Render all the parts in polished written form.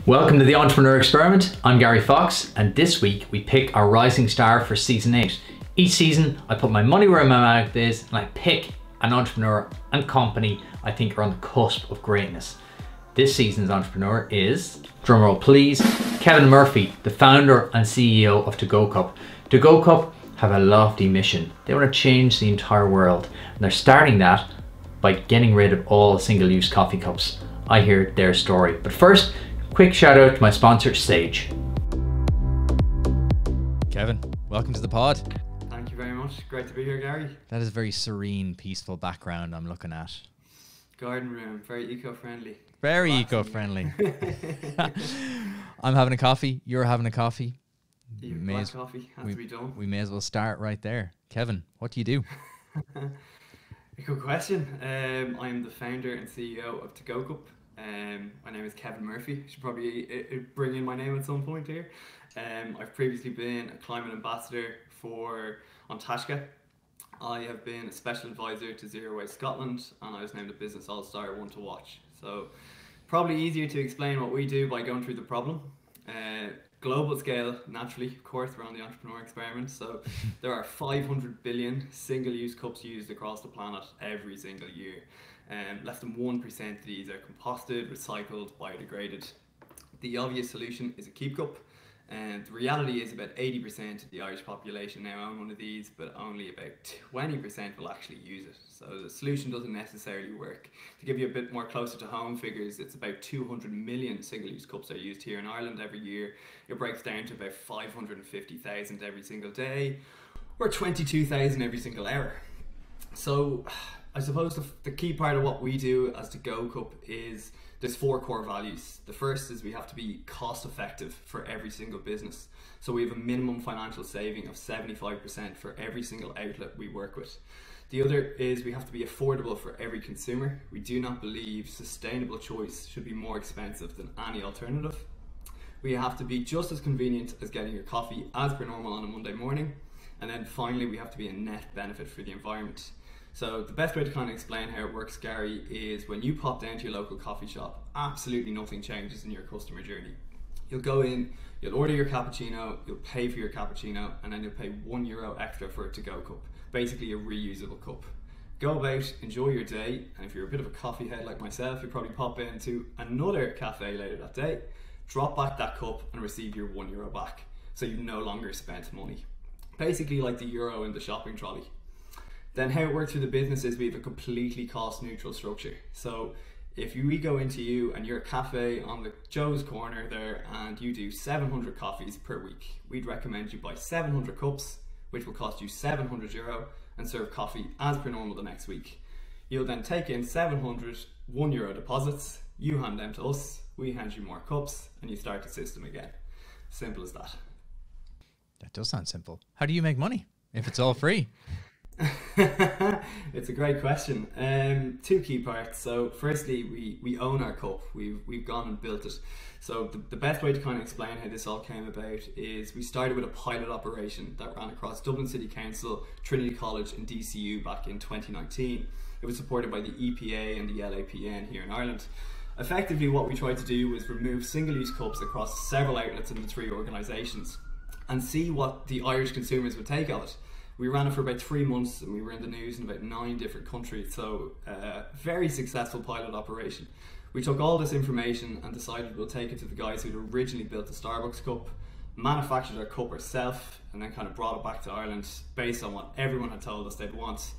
Welcome to the Entrepreneur Experiment. I'm Gary Fox, and this week we pick our rising star for season 8. Each season I put my money where my mouth is and I pick an entrepreneur and company I think are on the cusp of greatness. This season's entrepreneur is, drumroll please, Kevin Murphy, the founder and CEO of 2GoCup. 2GoCup have a lofty mission. They want to change the entire world, and they're starting that by getting rid of all single-use coffee cups. I hear their story. But first, quick shout out to my sponsor, Sage. Kevin, welcome to the pod. Thank you very much. Great to be here, Gary. That is a very serene, peaceful background I'm looking at. Garden room, very eco-friendly. Very eco-friendly. I'm having a coffee. You're having a coffee. Black coffee has to be done. We may as well start right there. Kevin, what do you do? A good question. I'm the founder and CEO of 2GoCup. My name is Kevin Murphy. Should probably bring in my name at some point here. I've previously been a climate ambassador on Tashka. I have been a special advisor to Zero Waste Scotland, and I was named a Business All-Star One to Watch. So probably easier to explain what we do by going through the problem. Global scale, naturally, of course, we're on the Entrepreneur Experiment. So there are 500 billion single-use cups used across the planet every single year. Less than 1% of these are composted, recycled, biodegraded. The obvious solution is a keep cup. And the reality is about 80% of the Irish population now own one of these, but only about 20% will actually use it. So the solution doesn't necessarily work. To give you a bit more closer to home figures, it's about 200 million single-use cups are used here in Ireland every year. It breaks down to about 550,000 every single day, or 22,000 every single hour. So I suppose the key part of what we do as 2GoCup is there's 4 core values. The first is we have to be cost effective for every single business. So we have a minimum financial saving of 75% for every single outlet we work with. The other is we have to be affordable for every consumer. We do not believe sustainable choice should be more expensive than any alternative. We have to be just as convenient as getting your coffee as per normal on a Monday morning. And then finally, we have to be a net benefit for the environment. So the best way to kind of explain how it works, Gary, is when you pop down to your local coffee shop, absolutely nothing changes in your customer journey. You'll go in, you'll order your cappuccino, you'll pay for your cappuccino, and then you'll pay €1 extra for a 2GoCup, basically a reusable cup. Go about, enjoy your day, and if you're a bit of a coffee head like myself, you'll probably pop into another cafe later that day, drop back that cup and receive your €1 back. So you've no longer spent money. Basically like the euro in the shopping trolley. Then how it works through the business is we have a completely cost neutral structure. So if we go into you and you're a cafe on the Joe's corner there and you do 700 coffees per week, we'd recommend you buy 700 cups, which will cost you €700 and serve coffee as per normal the next week. You'll then take in 700 €1 deposits, you hand them to us, we hand you more cups, and you start the system again. Simple as that. That does sound simple. How do you make money if it's all free? It's a great question. 2 key parts. So firstly, we own our cup. We've gone and built it. So the best way to kind of explain how this all came about is we started with a pilot operation that ran across Dublin City Council, Trinity College and DCU back in 2019. It was supported by the EPA and the LAPN here in Ireland. Effectively, what we tried to do was remove single-use cups across several outlets in the 3 organisations and see what the Irish consumers would take of it. We ran it for about 3 months and we were in the news in about 9 different countries, so very successful pilot operation. We took all this information and decided we'll take it to the guys who'd originally built the Starbucks cup, manufactured our cup ourselves, and then kind of brought it back to Ireland based on what everyone had told us they'd want.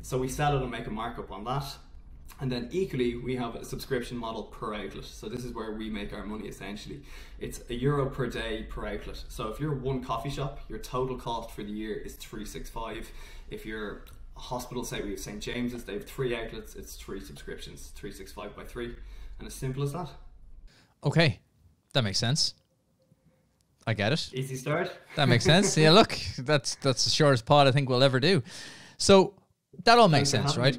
So we sell it and make a markup on that. And then equally, we have a subscription model per outlet. So this is where we make our money essentially. It's €1 per day per outlet. So if you're one coffee shop, your total cost for the year is $365. If you're a hospital, say we have St. James's, they have 3 outlets, it's 3 subscriptions, 365 by 3. And as simple as that. Okay, that makes sense. I get it. Easy start. That makes sense. Yeah, look, that's the shortest pod I think we'll ever do. So that all makes sense, right?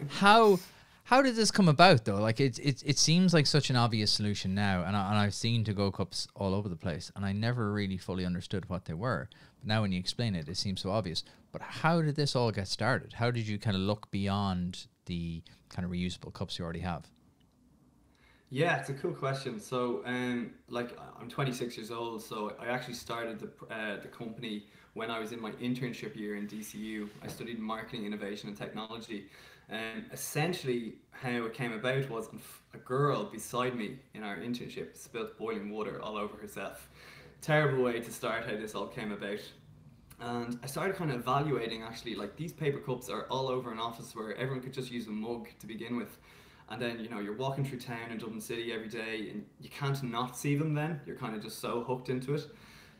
How did this come about though? Like it seems like such an obvious solution now, and I've seen 2GoCups all over the place, and I never really fully understood what they were. But now when you explain it, it seems so obvious. But how did this all get started? How did you kind of look beyond the kind of reusable cups you already have? Yeah, it's a cool question. So, like, I'm 26 years old, so I actually started the company when I was in my internship year in DCU. I studied marketing, innovation, and technology. And essentially, how it came about was a girl beside me in our internship spilled boiling water all over herself. Terrible way to start how this all came about. And I started kind of evaluating actually, like, these paper cups are all over an office where everyone could just use a mug to begin with. And then, you know, you're walking through town in Dublin City every day and you can't not see them then. You're kind of just so hooked into it.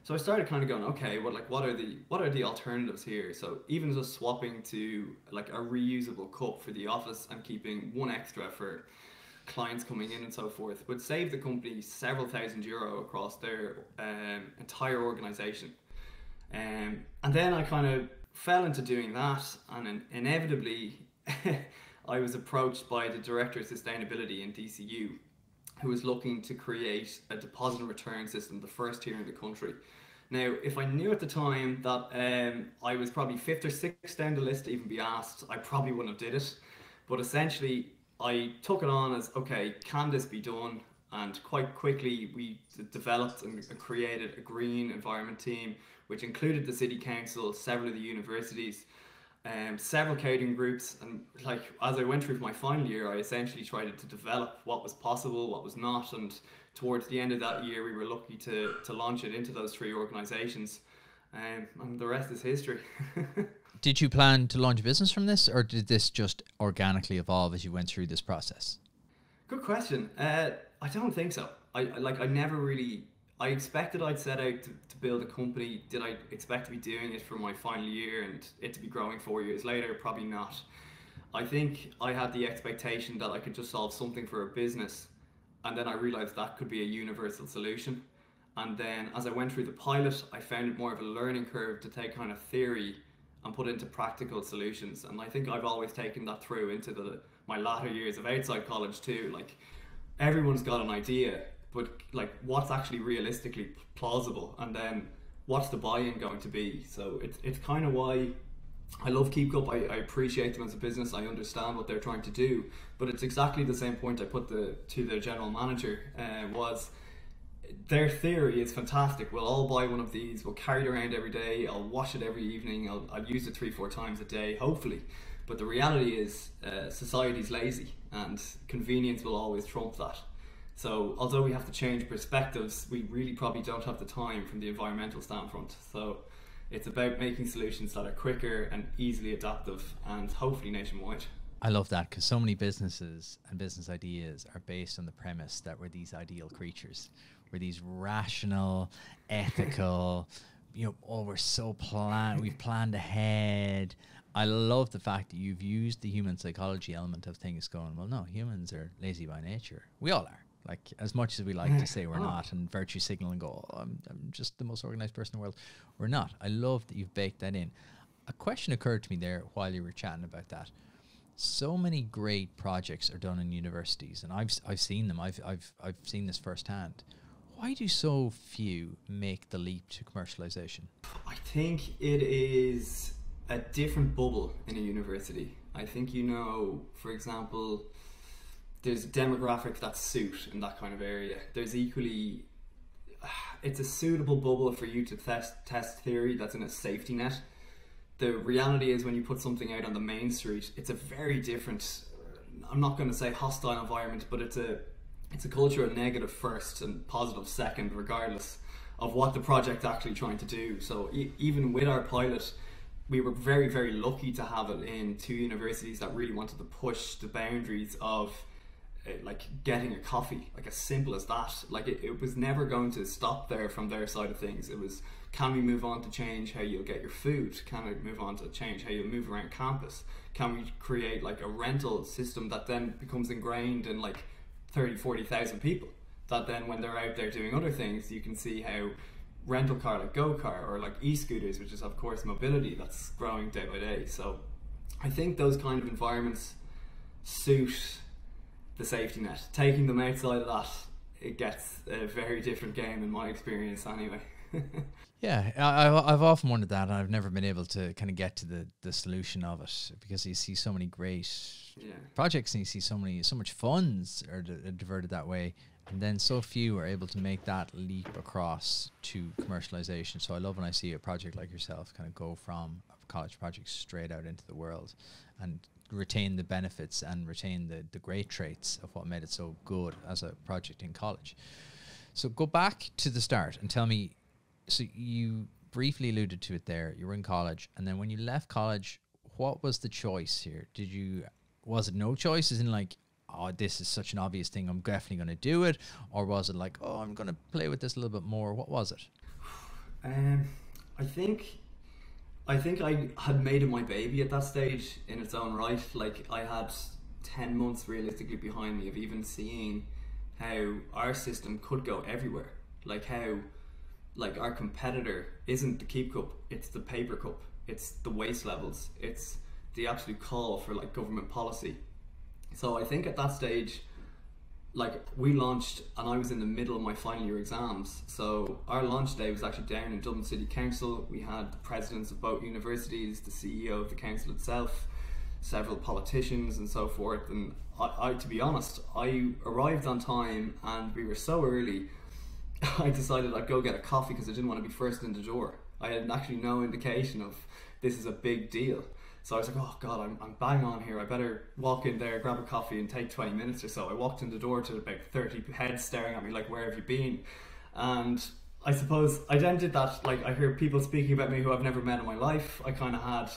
So I started kind of going, okay, what are the alternatives here? So even just swapping to like a reusable cup for the office and keeping one extra for clients coming in and so forth would save the company several €1,000 across their entire organization. And then I kind of fell into doing that, and inevitably I was approached by the director of sustainability in DCU, who was looking to create a deposit and return system, the first here in the country. Now, if I knew at the time that I was probably fifth or sixth down the list to even be asked, I probably wouldn't have did it. But essentially, I took it on as, okay, can this be done? And quite quickly, we developed and created a green environment team, which included the city council, several of the universities, several catering groups. And like, as I went through my final year, I essentially tried to develop what was possible, what was not. And towards the end of that year, we were lucky to launch it into those three organizations. And the rest is history. Did you plan to launch a business from this, or did this just organically evolve as you went through this process? Good question. I don't think so. I never really. I expected I'd set out to build a company. Did I expect to be doing it for my final year and it to be growing 4 years later? Probably not. I think I had the expectation that I could just solve something for a business, and then I realized that could be a universal solution. And then as I went through the pilot, I found it more of a learning curve to take kind of theory and put into practical solutions. And I think I've always taken that through into my latter years of outside college too. Like, everyone's got an idea, but like, what's actually realistically plausible, and then what's the buy-in going to be? So it's kind of why I love KeepCup. I appreciate them as a business. I understand what they're trying to do, but it's exactly the same point I put to the general manager, was their theory is fantastic. We'll all buy one of these, we'll carry it around every day, I'll wash it every evening, I'll use it 3-4 times a day, hopefully. But the reality is, society's lazy, and convenience will always trump that. So although we have to change perspectives, we really probably don't have the time from the environmental standpoint. So it's about making solutions that are quicker and easily adaptive, and hopefully nationwide. I love that, because so many businesses and business ideas are based on the premise that we're these ideal creatures. We're these rational, ethical, we're so we've planned ahead. I love the fact that you've used the human psychology element of things, going, well, no, humans are lazy by nature. We all are. Like, as much as we like to say we're not, and virtue signal and go, oh, I'm just the most organized person in the world, we're not. I love that you've baked that in. A question occurred to me there while you were chatting about that. So many great projects are done in universities, and I've seen them. I've seen this firsthand. Why do so few make the leap to commercialization? I think it is a different bubble in a university. I think, for example, there's demographics that suit in that kind of area. There's equally, it's a suitable bubble for you to test theory that's in a safety net. The reality is, when you put something out on the main street, it's a very different, I'm not going to say hostile environment, but it's a culture of negative first and positive second, regardless of what the project's actually trying to do. So even with our pilot, we were very, very lucky to have it in 2 universities that really wanted to push the boundaries of like getting a coffee, like as simple as that. Like, it was never going to stop there from their side of things. It was, can we move on to change how you'll get your food? Can we move on to change how you'll move around campus? Can we create like a rental system that then becomes ingrained in like 30,000-40,000 people, that then when they're out there doing other things, you can see how rental car like GoCar, or like e-scooters, which is of course mobility, that's growing day by day. So I think those kind of environments suit the safety net. Taking them outside of that, it gets a very different game in my experience anyway. Yeah, I've often wondered that, and I've never been able to kind of get to the solution of it, because you see so many great projects and you see so much funds are diverted that way, and then so few are able to make that leap across to commercialization. So I love when I see a project like yourself kind of go from a college project straight out into the world and retain the benefits and retain the great traits of what made it so good as a project in college. So go back to the start and tell me, so you briefly alluded to it there, you were in college, and then when you left college, what was the choice here? Was it no choice, as in like, oh, this is such an obvious thing, I'm definitely going to do it? Or was it like, oh, I'm going to play with this a little bit more? What was it? I think I had made it my baby at that stage in its own right. Like, I had 10 months realistically behind me of even seeing how our system could go everywhere. Like how, like, our competitor isn't the Keep Cup, it's the paper cup, it's the waste levels, it's the absolute call for like government policy. So I think at that stage, like, we launched and I was in the middle of my final year exams. So our launch day was actually down in Dublin City Council. We had the presidents of both universities, the CEO of the council itself, several politicians and so forth. And I to be honest, I arrived on time and we were so early, I decided I'd go get a coffee because I didn't want to be first in the door. I had actually no indication of this is a big deal. So I was like, oh God, I'm bang on here. I better walk in there, grab a coffee and take 20 minutes or so. I walked in the door to about 30 heads staring at me like, where have you been? And I suppose I then did that, like, I hear people speaking about me who I've never met in my life. I kind of had,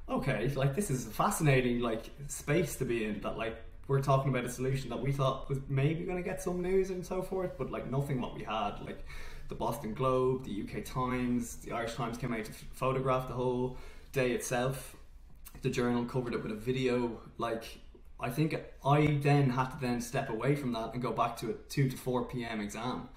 okay, like, this is a fascinating, like, space to be in, that, like, we're talking about a solution that we thought was maybe going to get some news and so forth, but like nothing what we had. Like the Boston Globe, the UK Times, the Irish Times came out to photograph the whole day itself. The Journal covered it with a video. Like, I think I then had to then step away from that and go back to a 2 to 4 p.m. exam.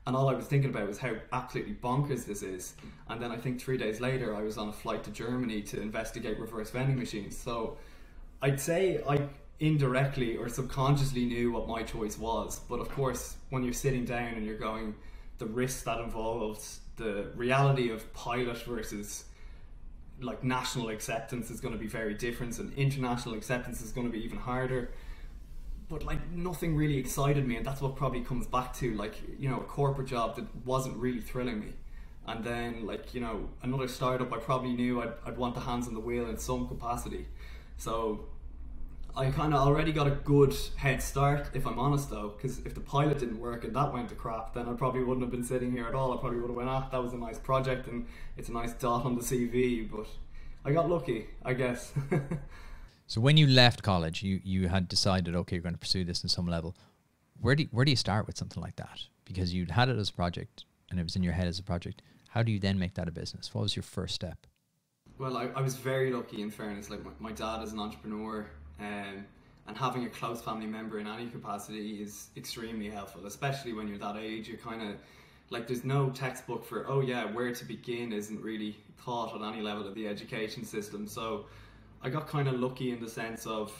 And all I was thinking about was how absolutely bonkers this is. And then I think 3 days later, I was on a flight to Germany to investigate reverse vending machines. So I'd say I indirectly or subconsciously knew what my choice was. But of course, when you're sitting down and you're going, the risks that involves, the reality of pilot versus like national acceptance is going to be very different, and international acceptance is going to be even harder. But like nothing really excited me, and that's what probably comes back to, like, you know, a corporate job that wasn't really thrilling me. And then, like, you know, another startup, I probably knew I'd want the hands on the wheel in some capacity. So I kind of already got a good head start, if I'm honest though, because if the pilot didn't work and that went to crap, then I probably wouldn't have been sitting here at all. I probably would have went, that was a nice project and it's a nice dot on the CV, but I got lucky, I guess. So when you left college, you had decided, okay, you're going to pursue this in some level. Where do you start with something like that? Because you'd had it as a project and it was in your head as a project. How do you then make that a business? What was your first step? Well, I was very lucky, in fairness. Like my dad is an entrepreneur, and having a close family member in any capacity is extremely helpful, especially when you're that age. You're kind of like, there's no textbook for, oh yeah, where to begin isn't really taught at any level of the education system. So I got kind of lucky in the sense of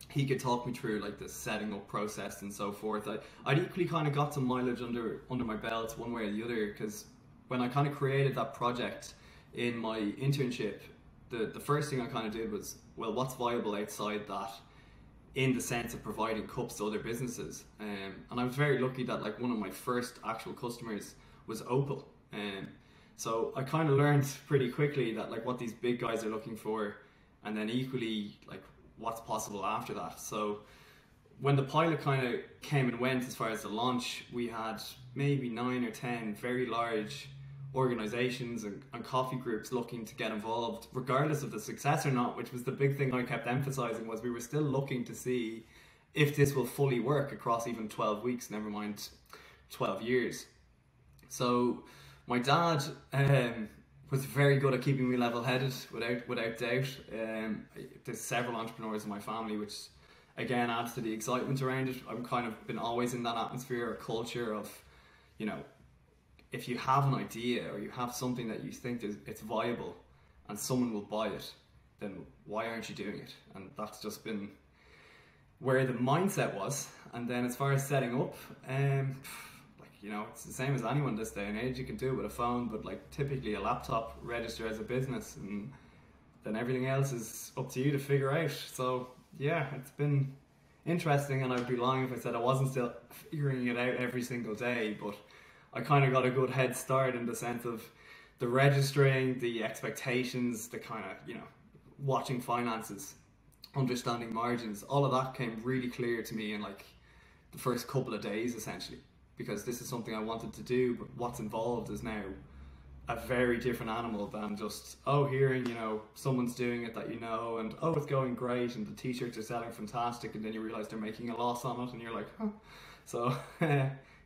he could talk me through like the setting up process and so forth. I'd equally kind of got some mileage under my belt one way or the other, because when I kind of created that project in my internship, the first thing I kind of did was, well, what's viable outside that, in the sense of providing cups to other businesses. And I was very lucky that like one of my first actual customers was Opel. So I kind of learned pretty quickly that like what these big guys are looking for, and then equally like what's possible after that. So when the pilot kind of came and went as far as the launch, we had maybe 9 or 10 very large organizations and coffee groups looking to get involved, regardless of the success or not, which was the big thing I kept emphasizing, was we were still looking to see if this will fully work across even 12 weeks, never mind 12 years. So my dad was very good at keeping me level-headed, without doubt. There's several entrepreneurs in my family, which again adds to the excitement around it. I'm kind of been always in that atmosphere or culture of, you know, if you have an idea or you have something that you think it's viable and someone will buy it, then why aren't you doing it? And that's just been where the mindset was. And then as far as setting up, like, you know, it's the same as anyone this day and age. You can do it with a phone, but like typically a laptop register as a business, and then everything else is up to you to figure out. So yeah, it's been interesting, and I'd be lying if I said I wasn't still figuring it out every single day, but I kind of got a good head start in the sense of the registering, the expectations, the kind of, you know, watching finances, understanding margins, all of that came really clear to me in like the first couple of days essentially, because this is something I wanted to do, but what's involved is now a very different animal than just, oh, hearing, you know, someone's doing it that you know, and oh, it's going great, and the t-shirts are selling fantastic, and then you realize they're making a loss on it, and you're like, huh. So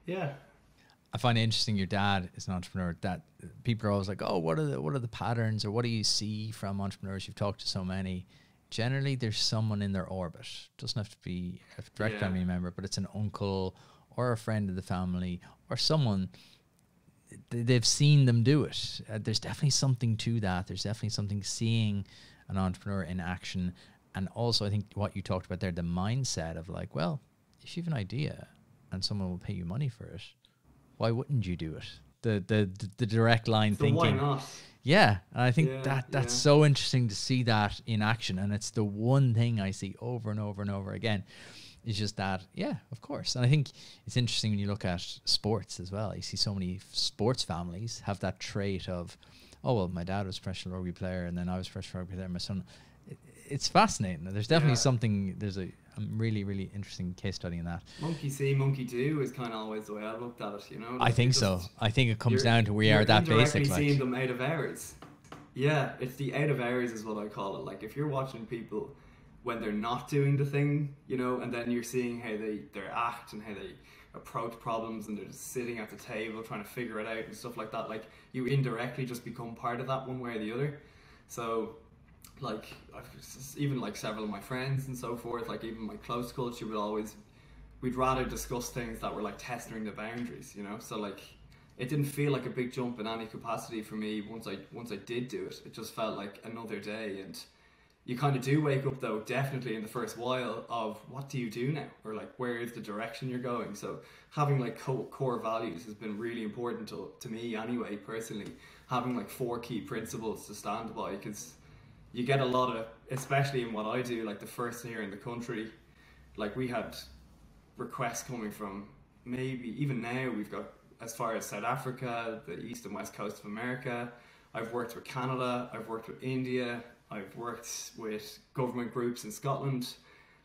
yeah. I find it interesting your dad is an entrepreneur, that people are always like, oh, what are the patterns, or what do you see from entrepreneurs? You've talked to so many. Generally there's someone in their orbit. Doesn't have to be a direct family member, but it's an uncle or a friend of the family or someone. They've seen them do it. There's definitely something to that. There's definitely something seeing an entrepreneur in action. And also I think what you talked about there, the mindset of like, well, if you have an idea and someone will pay you money for it, why wouldn't you do it? The direct line So thinking. why not? Yeah, and I think that's so interesting to see that in action. And it's the one thing I see over and over and over again. It's just that, yeah, of course. And I think it's interesting when you look at sports as well. You see so many sports families have that trait of, oh, well, my dad was a professional rugby player, and then I was a professional rugby player, my son. It's fascinating. There's definitely something, there's a really, really interesting case study in that. Monkey see, monkey do is kind of always the way I looked at it, you know? I think so. I think it comes down to we are that basic. You're seeing them out of hours. Yeah, it's the out of hours is what I call it. Like if you're watching people when they're not doing the thing, you know, and then you're seeing how they act and how they approach problems, and they're just sitting at the table trying to figure it out and stuff like that, like you indirectly just become part of that one way or the other. So like even like several of my friends and so forth, like even my close culture we'd rather discuss things that were like testing the boundaries, you know. So like it didn't feel like a big jump in any capacity for me once I did do it. It just felt like another day. And you kind of do wake up though, definitely in the first while, of what do you do now, or like where is the direction you're going. So having like core values has been really important to me anyway, personally. Having like 4 key principles to stand by, because you get a lot of, especially in what I do, like the first year in the country, like we had requests coming from, maybe even now we've got as far as South Africa, the east and west coast of America. I've worked with Canada, I've worked with India, I've worked with government groups in Scotland.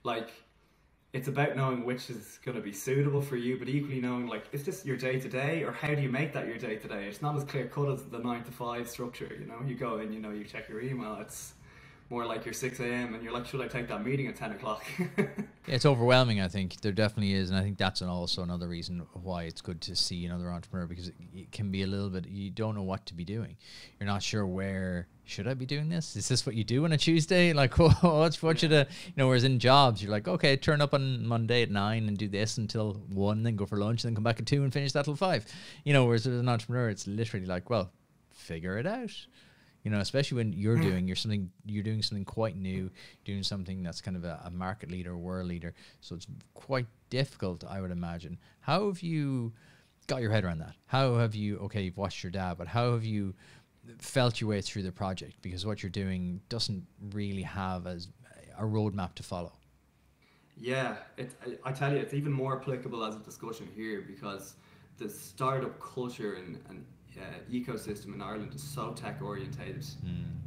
Like it's about knowing which is going to be suitable for you, but equally knowing like, is this your day to day, or how do you make that your day to day? It's not as clear cut as the 9 to 5 structure, you know. You go in, you know, you check your email, it's more like you're 6 a.m. and you're like, should I take that meeting at 10 o'clock? Yeah, it's overwhelming, I think. There definitely is. And I think that's also another reason why it's good to see another entrepreneur, because it can be a little bit, you don't know what to be doing. You're not sure where, should I be doing this? Is this what you do on a Tuesday? Like, what should I, you know, whereas in jobs, you're like, okay, turn up on Monday at 9 and do this until 1, then go for lunch, and then come back at 2 and finish that till 5. You know, whereas as an entrepreneur, it's literally like, well, figure it out. You know, especially when you're doing something quite new, doing something that's kind of a market leader, world leader. So it's quite difficult, I would imagine. How have you got your head around that? How have you, okay, you've watched your dad, but how have you felt your way through the project? Because what you're doing doesn't really have as a roadmap to follow. Yeah, I tell you, it's even more applicable as a discussion here, because the startup culture and ecosystem in Ireland is so tech orientated.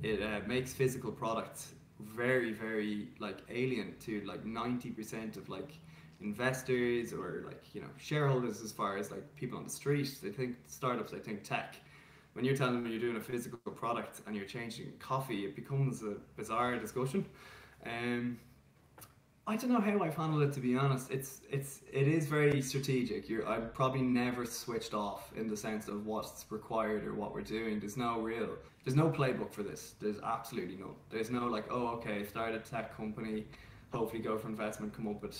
It makes physical products very, very like alien to like 90% of like investors, or like, you know, shareholders, as far as like people on the street. They think startups, they think tech. When you're telling them you're doing a physical product and you're changing coffee, it becomes a bizarre discussion. I don't know how I've handled it, to be honest. It is very strategic. I'm probably never switched off in the sense of what's required or what we're doing. There's no playbook for this. There's absolutely none. There's no like, oh, okay, start a tech company, hopefully go for investment, come up with,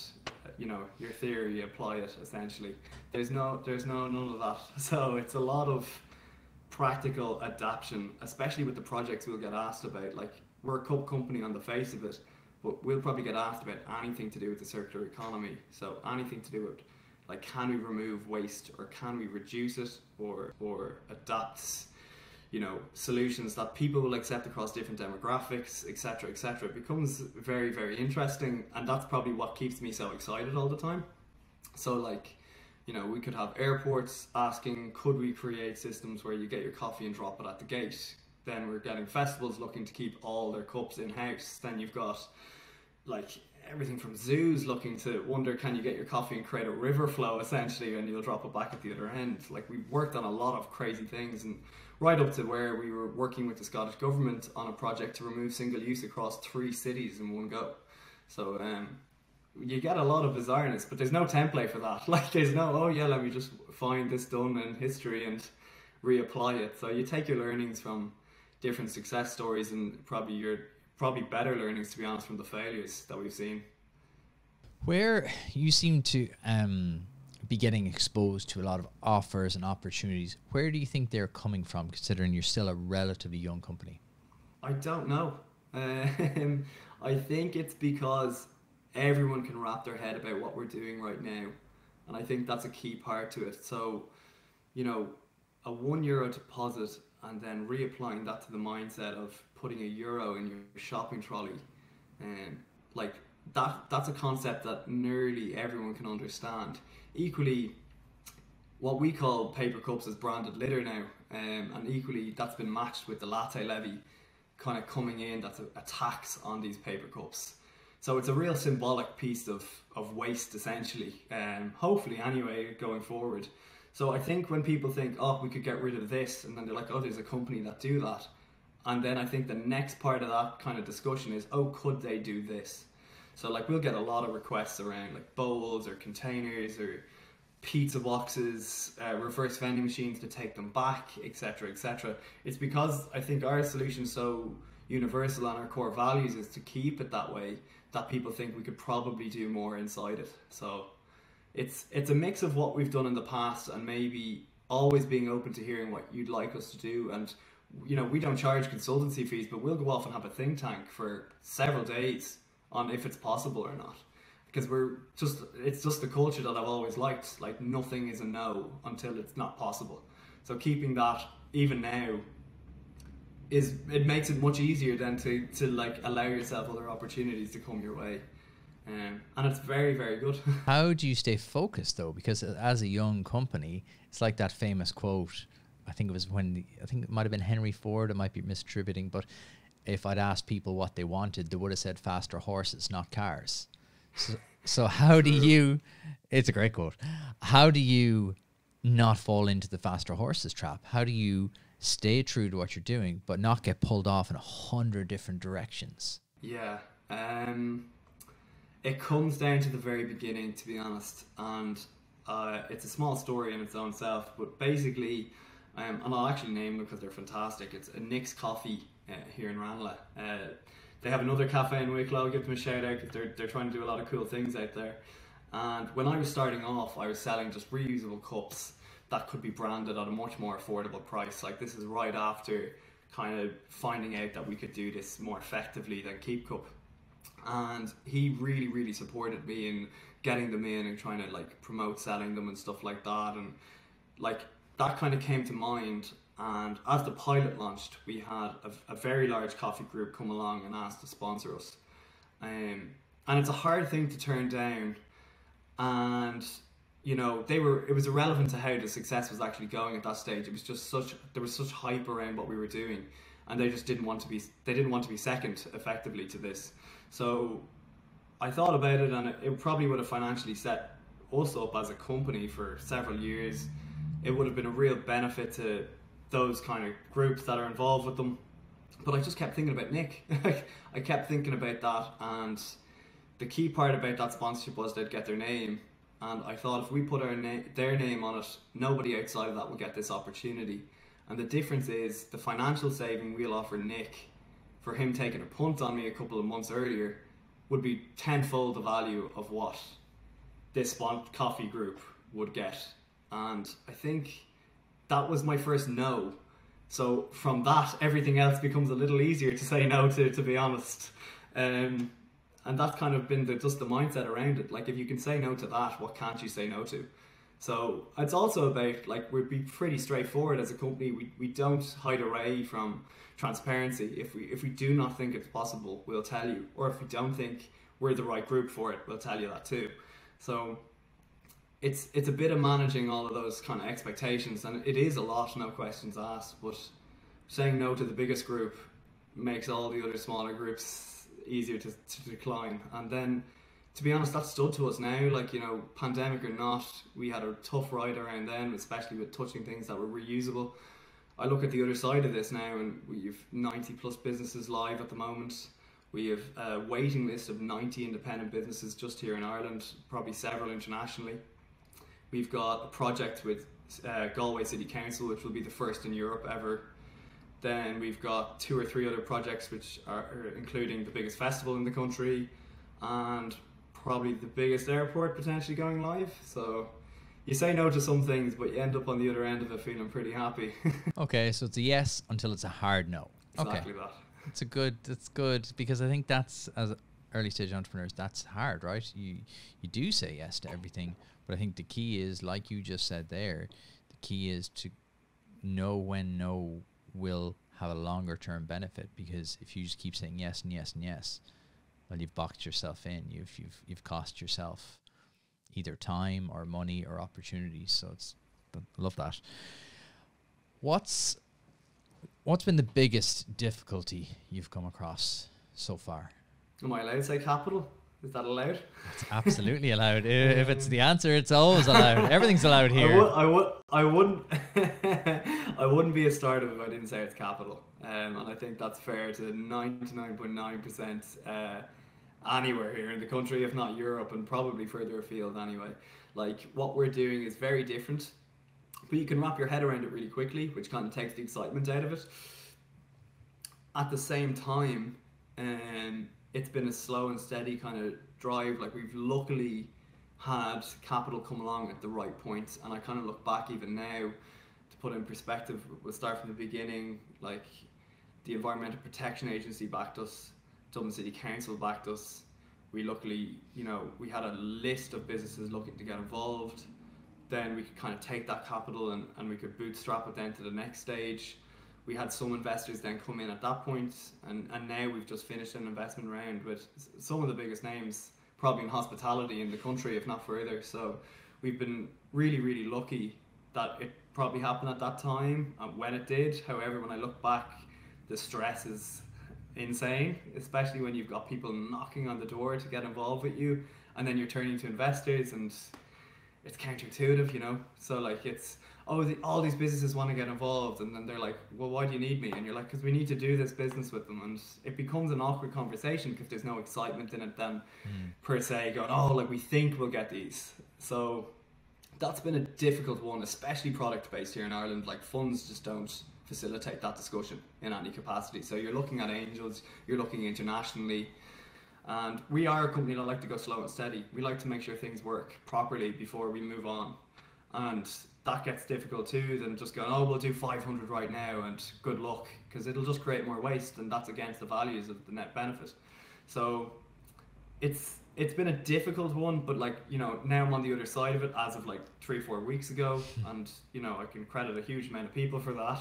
you know, your theory, apply it essentially. There's none of that. So it's a lot of practical adaptation, especially with the projects we'll get asked about. Like, we're a cup company on the face of it, but we'll probably get asked about anything to do with the circular economy. So anything to do with Like, can we remove waste, or can we reduce it, or adapt, you know, solutions that people will accept across different demographics, etc., etc. It becomes very, very interesting, and that's probably what keeps me so excited all the time. So, like, you know, we could have airports asking, could we create systems where you get your coffee and drop it at the gate? Then we're getting festivals looking to keep all their cups in-house. Then you've got, like, everything from zoos looking to wonder, can you get your coffee and create a river flow, essentially, and you'll drop it back at the other end. Like, we've worked on a lot of crazy things, and right up to where we were working with the Scottish Government on a project to remove single use across 3 cities in one go. So, you get a lot of bizarreness, but there's no template for that. Like, there's no, oh yeah, let me just find this done in history and reapply it. So you take your learnings from different success stories, and probably better learnings, to be honest, from the failures that we've seen. Where you seem to be getting exposed to a lot of offers and opportunities, where do you think they're coming from, considering you're still a relatively young company? I don't know. I think it's because everyone can wrap their head about what we're doing right now, and I think that's a key part to it. So, you know, a €1 deposit and then reapplying that to the mindset of putting €1 in your shopping trolley, and like that's a concept that nearly everyone can understand. Equally, what we call paper cups is branded litter now, and equally that's been matched with the latte levy kind of coming in. That's a tax on these paper cups. So it's a real symbolic piece of waste, essentially, hopefully anyway, going forward. So I think when people think, oh, we could get rid of this, and then they're like, oh, there's a company that do that. And then I think the next part of that kind of discussion is, oh, could they do this? So, like, we'll get a lot of requests around, like, bowls or containers or pizza boxes, reverse vending machines to take them back, etc., etc. It's because I think our solution is so universal, and our core values is to keep it that way, that people think we could probably do more inside it. So it's a mix of what we've done in the past, and maybe always being open to hearing what you'd like us to do. And, you know, we don't charge consultancy fees, but we'll go off and have a think tank for several days on if it's possible or not, because it's just the culture that I've always liked. Like, nothing is a no until it's not possible. So keeping that even now it makes it much easier than to like allow yourself other opportunities to come your way, and it's very, very good. How do you stay focused though? Because as a young company, it's like that famous quote. I think it might have been Henry Ford. I might be misattributing, but if I'd asked people what they wanted, they would have said faster horses, not cars. So how do you? It's a great quote. How do you not fall into the faster horses trap? How do you stay true to what you're doing, but not get pulled off in 100 different directions? Yeah, it comes down to the very beginning, to be honest, and it's a small story in its own self, but basically, and I'll actually name them because they're fantastic. It's a Nick's Coffee here in Ranelagh. They have another cafe in Wicklow. I'll give them a shout out because they're trying to do a lot of cool things out there. And when I was starting off, I was selling just reusable cups that could be branded at a much more affordable price. Like, this is right after kind of finding out that we could do this more effectively than Keep Cup. And he really, really supported me in getting them in and trying to like promote selling them and stuff like that. And like that kind of came to mind. And as the pilot launched, we had a very large coffee group come along and ask to sponsor us. And it's a hard thing to turn down. And you know, it was irrelevant to how the success was actually going at that stage. It was just there was such hype around what we were doing, and they just didn't want to be second effectively to this. So I thought about it, and it probably would have financially set us up as a company for several years. It would have been a real benefit to those kind of groups that are involved with them. But I just kept thinking about Nick. I kept thinking about that, and the key part about that sponsorship was they'd get their name. And I thought, if we put their name on it, nobody outside of that will get this opportunity. And the difference is the financial saving we'll offer Nick for him taking a punt on me a couple of months earlier would be tenfold the value of what this coffee group would get. And I think that was my first no. So from that, everything else becomes a little easier to say no to be honest. And And that's kind of been just the mindset around it. Like, if you can say no to that, what can't you say no to? So it's also about, like, we'd be pretty straightforward as a company. We don't hide away from transparency. If we do not think it's possible, we'll tell you. Or if we don't think we're the right group for it, we'll tell you that too. So it's a bit of managing all of those kind of expectations, and it is a lot, no questions asked. But saying no to the biggest group makes all the other smaller groups easier to decline. And then, to be honest, that stood to us now. Like, you know, pandemic or not, we had a tough ride around then, especially with touching things that were reusable. I look at the other side of this now, and we've 90 plus businesses live at the moment. We have a waiting list of 90 independent businesses just here in Ireland, probably several internationally. We've got a project with Galway City Council, which will be the first in Europe ever. Then we've got 2 or 3 other projects, which are including the biggest festival in the country and probably the biggest airport potentially going live. So you say no to some things, but you end up on the other end of it feeling pretty happy. Okay, so it's a yes until it's a hard no. Exactly okay. that. It's good because I think that's, as early stage entrepreneurs, that's hard, right? You do say yes to everything, but I think the key is, like you just said there, the key is to know when no will have a longer term benefit, because if you just keep saying yes and yes and yes, well, you've boxed yourself in. You've cost yourself either time or money or opportunities. So I love that. What's been the biggest difficulty you've come across so far? Am I allowed to say capital? Is that allowed? It's absolutely allowed. If it's the answer, it's always allowed. Everything's allowed here. I wouldn't I wouldn't be a startup if I didn't say it's capital. And I think that's fair to 99.9% anywhere here in the country, if not Europe, and probably further afield anyway. Like, what we're doing is very different, but you can wrap your head around it really quickly, which kind of takes the excitement out of it. At the same time, it's been a slow and steady kind of drive. Like, we've luckily had capital come along at the right point, and I kind of look back even now to put in perspective. We'll start from the beginning. Like, the Environmental Protection Agency backed us, Dublin City Council backed us. We luckily, you know, we had a list of businesses looking to get involved. Then we could kind of take that capital and we could bootstrap it then to the next stage. We had some investors then come in at that point, and now we've just finished an investment round with some of the biggest names probably in hospitality in the country, if not further. So we've been really, really lucky that it probably happened at that time when it did. However, when I look back, the stress is insane, especially when you've got people knocking on the door to get involved with you, and then you're turning to investors, and it's counterintuitive, you know. So like, it's all these businesses want to get involved, and then they're like, well, why do you need me? And you're like, because we need to do this business with them. And it becomes an awkward conversation because there's no excitement in it then per se, going, oh, like, we think we'll get these. So that's been a difficult one, especially product based here in Ireland. Like, funds just don't facilitate that discussion in any capacity. So you're looking at angels, you're looking internationally, and we are a company that like to go slow and steady. We like to make sure things work properly before we move on, and that gets difficult too than just going, oh, we'll do 500 right now and good luck, because it'll just create more waste, and that's against the values of the net benefit. So it's been a difficult one, but like, you know, now I'm on the other side of it as of like 3-4 weeks ago, and you know, I can credit a huge amount of people for that.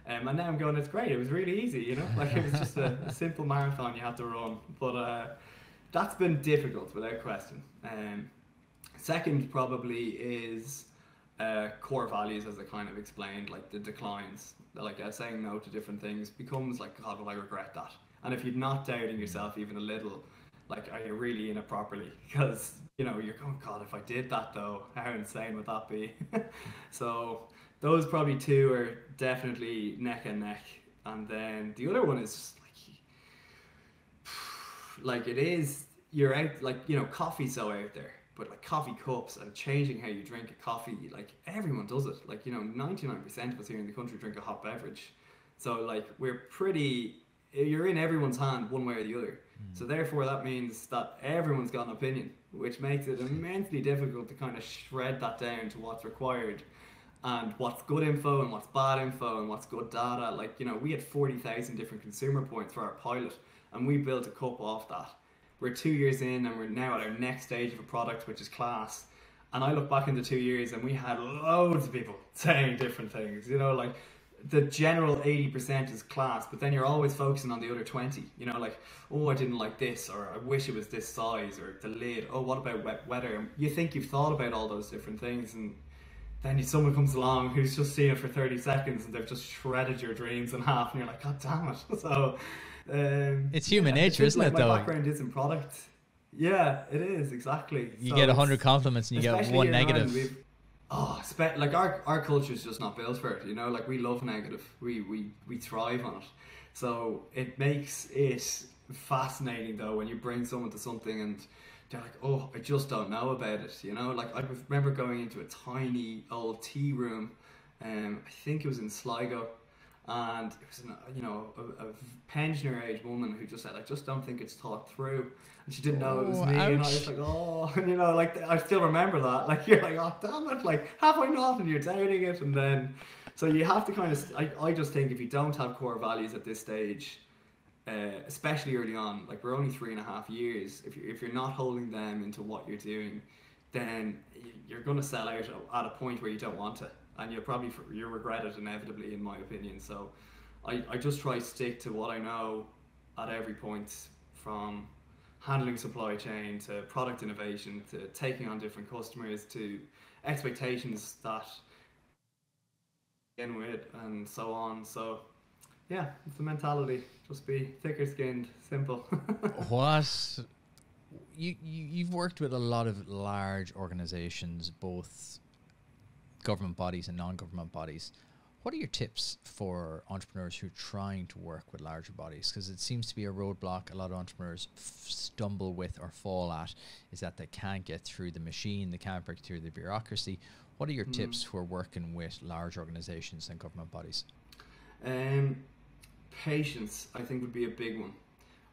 And now I'm going, it's great, it was really easy, you know, like it was just a simple marathon you had to run. But that's been difficult without question. Second probably is core values, as I kind of explained, like the declines, like saying no to different things becomes like, God, will I regret that? And if you're not doubting yourself even a little, like, are you really in it properly? Because, you know, you're going, God, if I did that though, how insane would that be? So those probably two are definitely neck and neck. And then the other one is like it is, you're out, like, you know, coffee's so out there, but like coffee cups and changing how you drink a coffee, like everyone does it. Like, you know, 99% of us here in the country drink a hot beverage. So like, you're in everyone's hand one way or the other. So therefore that means that everyone's got an opinion, which makes it immensely difficult to kind of shred that down to what's required and what's good info and what's bad info and what's good data. Like, you know, we had 40,000 different consumer points for our pilot, and we built a cup off that. we're 2 years in and we're now at our next stage of a product, which is class. And I look back into 2 years and we had loads of people saying different things, you know, like the general 80% is class, but then you're always focusing on the other 20, you know, like, oh, I didn't like this, or I wish it was this size, or the lid, oh, what about wet weather? And you think you've thought about all those different things, and then someone comes along who's just seen it for 30 seconds and they've just shredded your dreams in half, and you're like, God damn it. So it's human nature, isn't it, though? My background is in product. Yeah, it is, exactly. You get 100 compliments and you get one negative. Like our culture is just not built for it, you know, like we love negative. We thrive on it. So it makes it fascinating though when you bring someone to something and they're like, oh, I just don't know about it, you know. Like I remember going into a tiny old tea room, I think it was in Sligo, and it was a pensioner age woman who just said, I just don't think it's thought through, and she didn't know it was me. Ouch. And I was like, oh, and you know, like I still remember that, like you're like, oh damn it, like have I not, and you're doubting it. And then so you have to kind of, I just think if you don't have core values at this stage, especially early on, like we're only 3.5 years, if you're not holding them into what you're doing, then you're going to sell out at a point where you don't want to, and you'll regret it inevitably, in my opinion. So I just try to stick to what I know at every point, from handling supply chain to product innovation to taking on different customers to expectations that begin with, and so on. So yeah, it's the mentality. Just be thicker skinned, simple. What? You've worked with a lot of large organizations, both government bodies and non-government bodies. What are your tips for entrepreneurs who are trying to work with larger bodies? Because it seems to be a roadblock a lot of entrepreneurs stumble with or fall at, is that they can't get through the machine, they can't break through the bureaucracy. What are your tips for working with large organizations and government bodies? Patience, I think, would be a big one.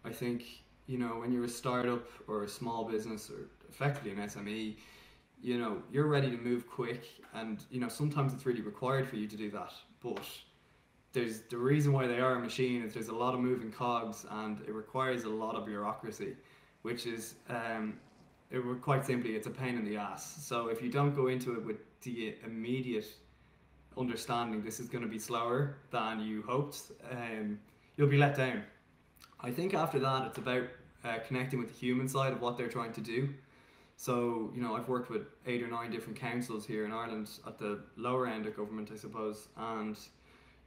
I think, you know, when you're a startup or a small business or effectively an SME, you know, you're ready to move quick, and you know, sometimes it's really required for you to do that. But there's the reason why they are a machine is there's a lot of moving cogs, and it requires a lot of bureaucracy, which is quite simply, it's a pain in the ass. So if you don't go into it with the immediate understanding this is going to be slower than you hoped, you'll be let down. I think after that it's about connecting with the human side of what they're trying to do. So, you know, I've worked with 8 or 9 different councils here in Ireland at the lower end of government, I suppose, and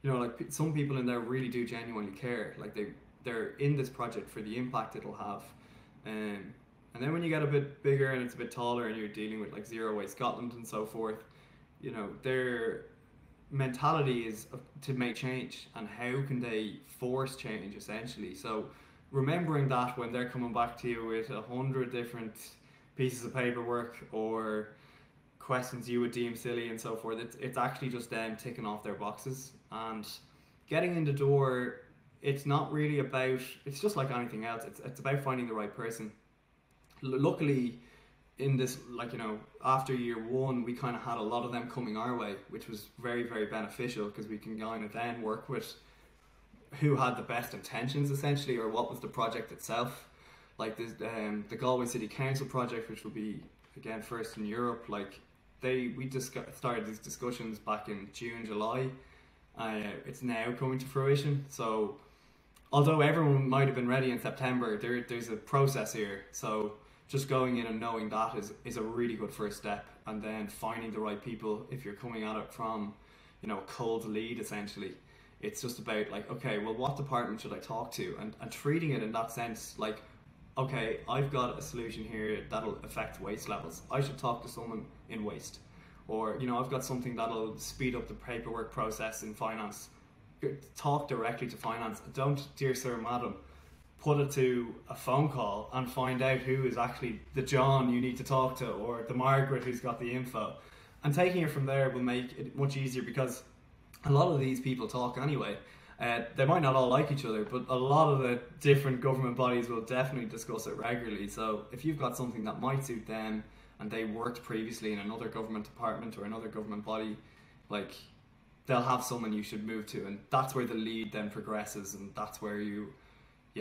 you know, like some people in there really do genuinely care. Like they're in this project for the impact it'll have. And then when you get a bit bigger and it's a bit taller and you're dealing with like Zero Waste Scotland and so forth, you know, their mentality is to make change, and how can they force change essentially. So remembering that when they're coming back to you with 100 different pieces of paperwork or questions you would deem silly and so forth, it's actually just them ticking off their boxes and getting in the door. It's not really about, it's just like anything else, it's about finding the right person. Luckily in this, like, you know, after year 1 we kind of had a lot of them coming our way, which was very, very beneficial, because we can kind of then work with who had the best intentions essentially, or what was the project itself. Like this, the Galway City Council project, which will be again first in Europe, like we started these discussions back in June, July. It's now coming to fruition. So although everyone might have been ready in September, there's a process here. So just going in and knowing that is a really good first step, and then finding the right people if you're coming at it from, you know, a cold lead essentially. It's just about like, okay, well, what department should I talk to, and treating it in that sense, like, okay, I've got a solution here that'll affect waste levels, I should talk to someone in waste. Or, you know, I've got something that'll speed up the paperwork process in finance, talk directly to finance. Don't, dear sir, madam, put it to a phone call and find out who is actually the John you need to talk to, or the Margaret who's got the info. And taking it from there will make it much easier, because a lot of these people talk anyway. They might not all like each other, but a lot of the different government bodies will definitely discuss it regularly. So if you've got something that might suit them and they worked previously in another government department or another government body, like, they'll have someone you should move to, and that's where the lead then progresses, and that's where you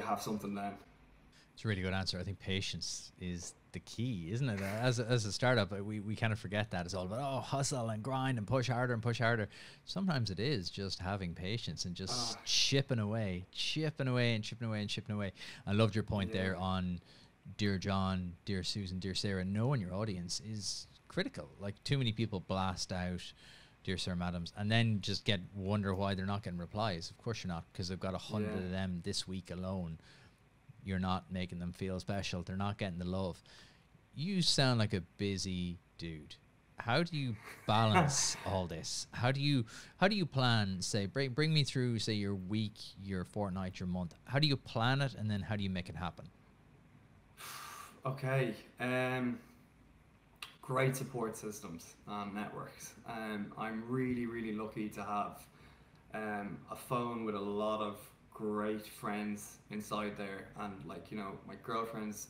have something then. It's a really good answer. I think patience is the key, isn't it? As a startup, we kind of forget that. It's all about, oh, hustle and grind and push harder and push harder. Sometimes it is just having patience and just chipping away and chipping away and chipping away. I loved your point there on Dear John, Dear Susan, Dear Sarah. Knowing your audience is critical. Like, too many people blast out Dear Sir Madams and then just wonder why they're not getting replies. Of course you're not, because they've got 100 of them this week alone. You're not making them feel special. They're not getting the love. You sound like a busy dude. How do you balance all this? How do you plan, say, bring me through, say, your week, your fortnight, your month. How do you plan it, and then how do you make it happen? Okay. Great support systems and networks. I'm really, really lucky to have a phone with a lot of great friends inside there, and like, you know, my girlfriend's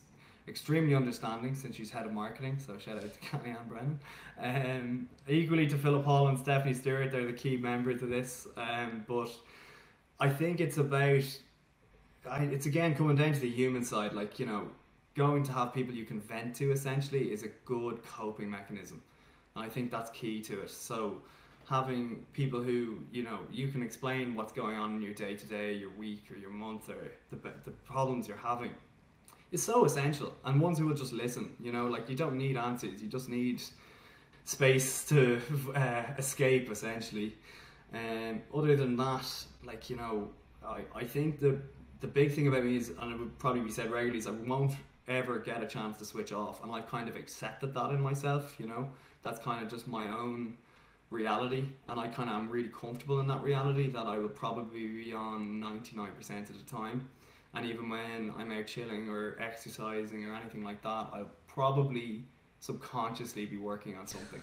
extremely understanding since she's head of marketing, so shout out to Kellyanne Brennan. Equally to Philip Hall and Stephanie Stewart, they're the key members of this. But I think it's about, it's again coming down to the human side, like, you know, going to have people you can vent to essentially is a good coping mechanism, and I think that's key to it. So having people who, you know, you can explain what's going on in your day to day, your week or your month, or the problems you're having is so essential, and ones who will just listen. You know, like, you don't need answers, you just need space to escape essentially. Other than that, like, you know, I think the big thing about me is, and it would probably be said regularly, is I won't ever get a chance to switch off, and I've kind of accepted that in myself. You know, that's kind of just my own reality, and I kind of am really comfortable in that reality, that I will probably be on 99% of the time. And even when I'm out chilling or exercising or anything like that, I'll probably subconsciously be working on something.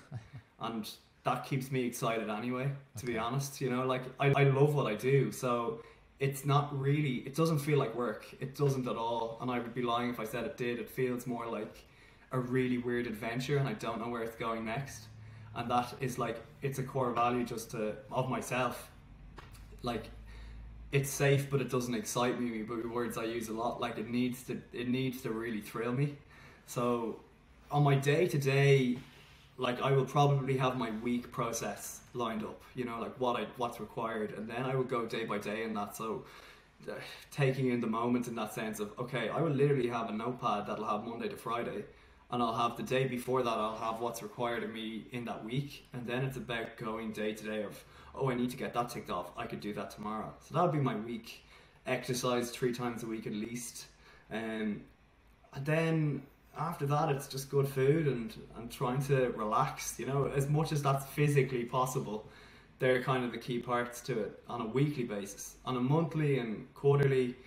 And that keeps me excited anyway, to be honest. You know, like, I love what I do, so it's not really, it doesn't feel like work. It doesn't at all, and I would be lying if I said it did. It feels more like a really weird adventure, and I don't know where it's going next. And that is like, it's a core value just of myself. Like, it's safe, but it doesn't excite me. But words I use a lot. Like, it needs to really thrill me. So on my day to day, like, I will probably have my week process lined up. You know, like what's required, and then I will go day by day in that. So taking in the moment in that sense of, okay, I will literally have a notepad that'll have Monday to Friday. And I'll have the day before that, I'll have what's required of me in that week. And then it's about going day to day of, oh, I need to get that ticked off. I could do that tomorrow. So that would be my week. Exercise 3 times a week at least. And then after that, it's just good food and trying to relax, you know, as much as that's physically possible. They're kind of the key parts to it on a weekly basis. On a monthly and quarterly,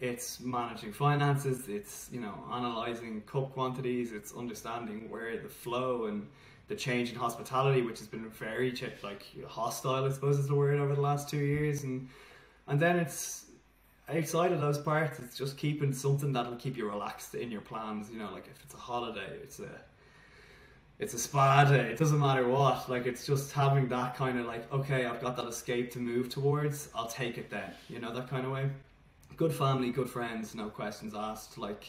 it's managing finances, it's, you know, analysing cup quantities, it's understanding where the flow and the change in hospitality, which has been very like hostile, I suppose is the word, over the last 2 years, and then it's outside of those parts, it's just keeping something that'll keep you relaxed in your plans. You know, like, if it's a holiday, it's a spa day, it doesn't matter what, like, it's just having that kind of like, okay, I've got that escape to move towards, I'll take it then, you know, that kind of way. Good family, good friends, no questions asked. Like,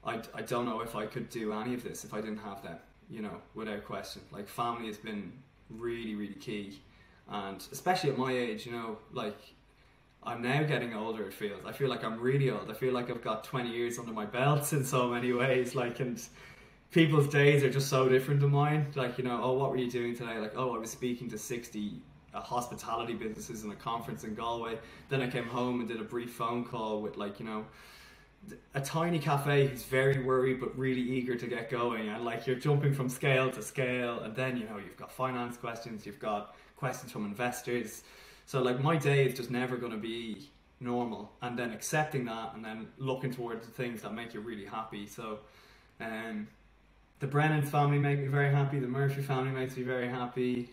I don't know if I could do any of this if I didn't have them, you know, without question. Like, family has been really, really key. And especially at my age, you know, like, I'm now getting older, it feels. I feel like I'm really old. I feel like I've got 20 years under my belt in so many ways. Like, and people's days are just so different to mine. Like, you know, oh, what were you doing today? Like, oh, I was speaking to 60 hospitality businesses in a conference in Galway. Then I came home and did a brief phone call with, like, you know, a tiny cafe who's very worried but really eager to get going, and like, you're jumping from scale to scale, and then, you know, you've got finance questions, you've got questions from investors. So like, my day is just never going to be normal, and then accepting that and then looking towards the things that make you really happy. So the Brennan's family make me very happy, the Murphy family makes me very happy.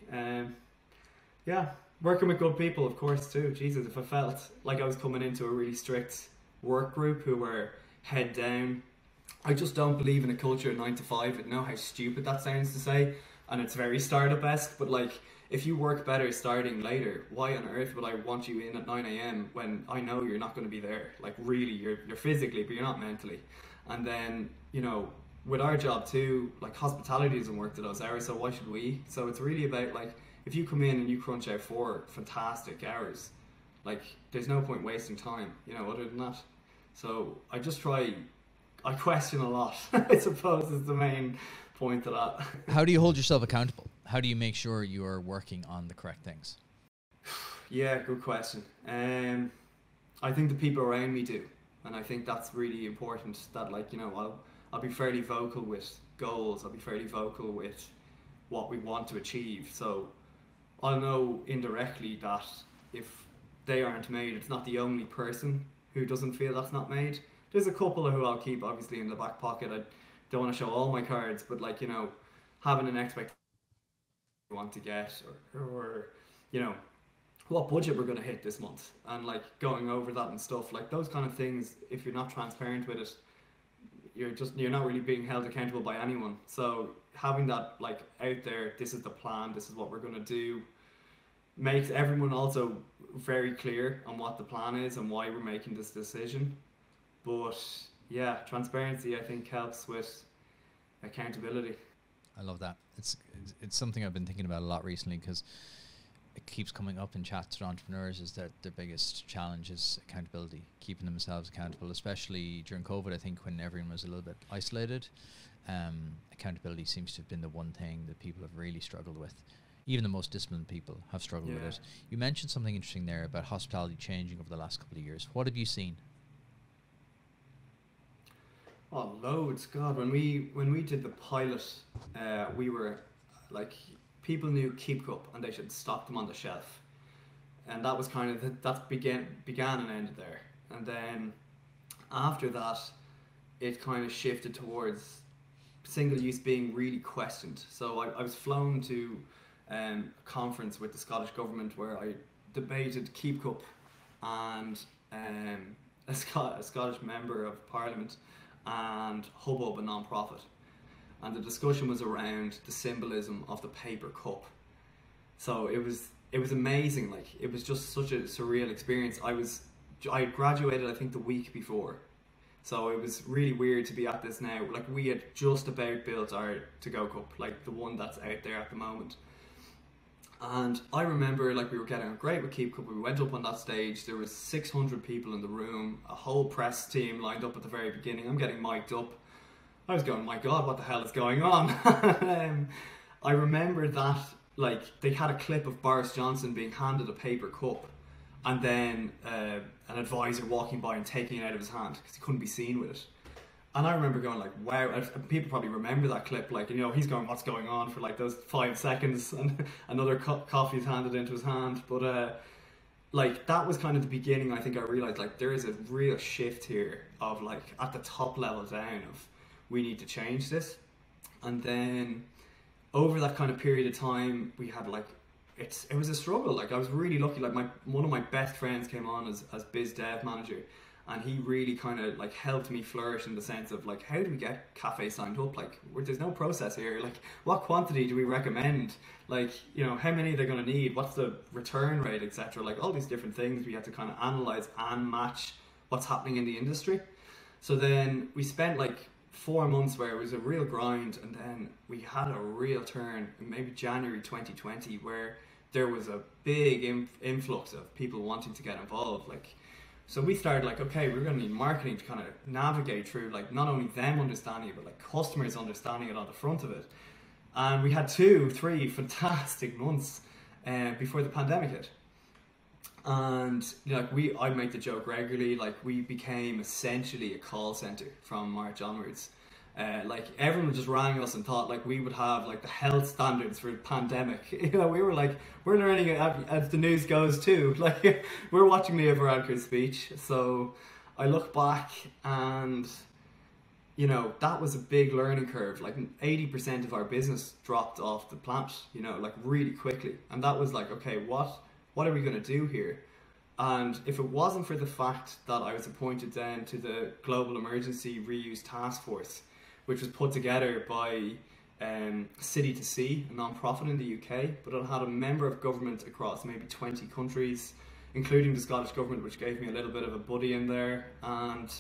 Yeah, working with good people, of course, too. Jesus, if I felt like I was coming into a really strict work group who were head down, I just don't believe in a culture of 9 to 5. I know how stupid that sounds to say, and it's very startup-esque, but like, if you work better starting later, why on earth would I want you in at 9 a.m. when I know you're not going to be there? Like, really, you're physically, but you're not mentally. And then, you know, with our job too, like, hospitality doesn't work to those hours, so why should we? So it's really about, like, if you come in and you crunch out 4 fantastic hours, like, there's no point wasting time, you know, other than that. So I question a lot, I suppose, is the main point of that. How do you hold yourself accountable? How do you make sure you are working on the correct things? Yeah, good question. I think the people around me do, and I think that's really important. That, like, you know, I'll be fairly vocal with goals. I'll be fairly vocal with what we want to achieve. So I'll know indirectly that if they aren't made, it's not the only person who doesn't feel that's not made. There's a couple who I'll keep obviously in the back pocket. I don't want to show all my cards, but, like, you know, having an expectation you want to get, or you know, what budget we're going to hit this month, and like going over that and stuff, like those kind of things. If you're not transparent with it, you're not really being held accountable by anyone. So having that, like, out there, this is the plan, this is what we're going to do, makes everyone also very clear on what the plan is and why we're making this decision. But yeah, transparency, I think, helps with accountability. I love that. It's something I've been thinking about a lot recently, because it keeps coming up in chats with entrepreneurs, is that their biggest challenge is accountability, keeping themselves accountable, especially during COVID. I think when everyone was a little bit isolated, accountability seems to have been the one thing that people have really struggled with. Even the most disciplined people have struggled with it. You mentioned something interesting there about hospitality changing over the last couple of years. What have you seen? Oh, loads. God, when we did the pilot, we were like, people knew Keep Cup and they should stock them on the shelf, and that was kind of that began and ended there. And then after that, it kind of shifted towards single use being really questioned. So I was flown to a conference with the Scottish government where I debated Keep Cup and a Scottish member of Parliament and Hubbub, a non-profit, and the discussion was around the symbolism of the paper cup. So it was amazing. Like, it was just such a surreal experience. I had graduated, I think, the week before, so it was really weird to be at this now. Like, we had just about built our 2GoCup, like the one that's out there at the moment. And I remember, like, we were getting on great with Keep Cup. We went up on that stage. There was 600 people in the room, a whole press team lined up at the very beginning. I'm getting mic'd up. I was going, my God, what the hell is going on? I remember that, like, they had a clip of Boris Johnson being handed a paper cup, and then an advisor walking by and taking it out of his hand because he couldn't be seen with it. And I remember going, like, wow, and people probably remember that clip, like, you know, he's going, what's going on, for like those 5 seconds, and another coffee's handed into his hand. But like, that was kind of the beginning. I think I realized, like, there is a real shift here of, like, at the top level down of, we need to change this. And then over that kind of period of time, we had, like, it was a struggle. Like, I was really lucky. Like, one of my best friends came on as biz dev manager, and he really kind of, like, helped me flourish in the sense of, like, how do we get cafes signed up? Like, there's no process here. Like, what quantity do we recommend? Like, you know, how many are they going to need? What's the return rate, etc.? Like, all these different things we had to kind of analyze and match what's happening in the industry. So then we spent, like, 4 months where it was a real grind, and then we had a real turn in maybe January 2020 where there was a big influx of people wanting to get involved. Like, so we started, like, okay, we're going to need marketing to kind of navigate through, like, not only them understanding it, but, like, customers understanding it on the front of it. And we had 2-3 fantastic months before the pandemic hit. And, you know, like, I make the joke regularly, like, we became essentially a call center from March onwards. Like, everyone just rang us and thought, like, we would have, like, the health standards for the pandemic. You know, we were like, we're learning it as the news goes too. Like, we're watching Leo Varadkar's speech. So I look back and, you know, that was a big learning curve. Like, 80% of our business dropped off the planet, you know, like, really quickly. And that was like, okay, what are we going to do here? And if it wasn't for the fact that I was appointed then to the Global Emergency Reuse Task Force, which was put together by City to Sea, a non-profit in the UK, but it had a member of government across maybe 20 countries, including the Scottish Government, which gave me a little bit of a buddy in there. And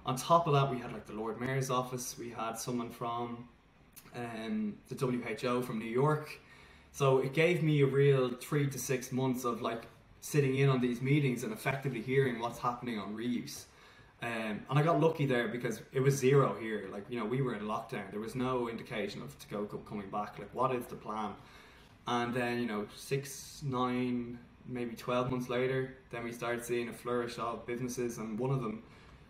on top of that, we had like the Lord Mayor's office, we had someone from the WHO from New York. So it gave me a real 3 to 6 months of like sitting in on these meetings and effectively hearing what's happening on reuse. And I got lucky there because it was zero here. Like, you know, we were in lockdown. There was no indication of 2GoCup coming back. Like, what is the plan? And then, you know, 6, 9, maybe 12 months later, then we started seeing a flourish of businesses, and one of them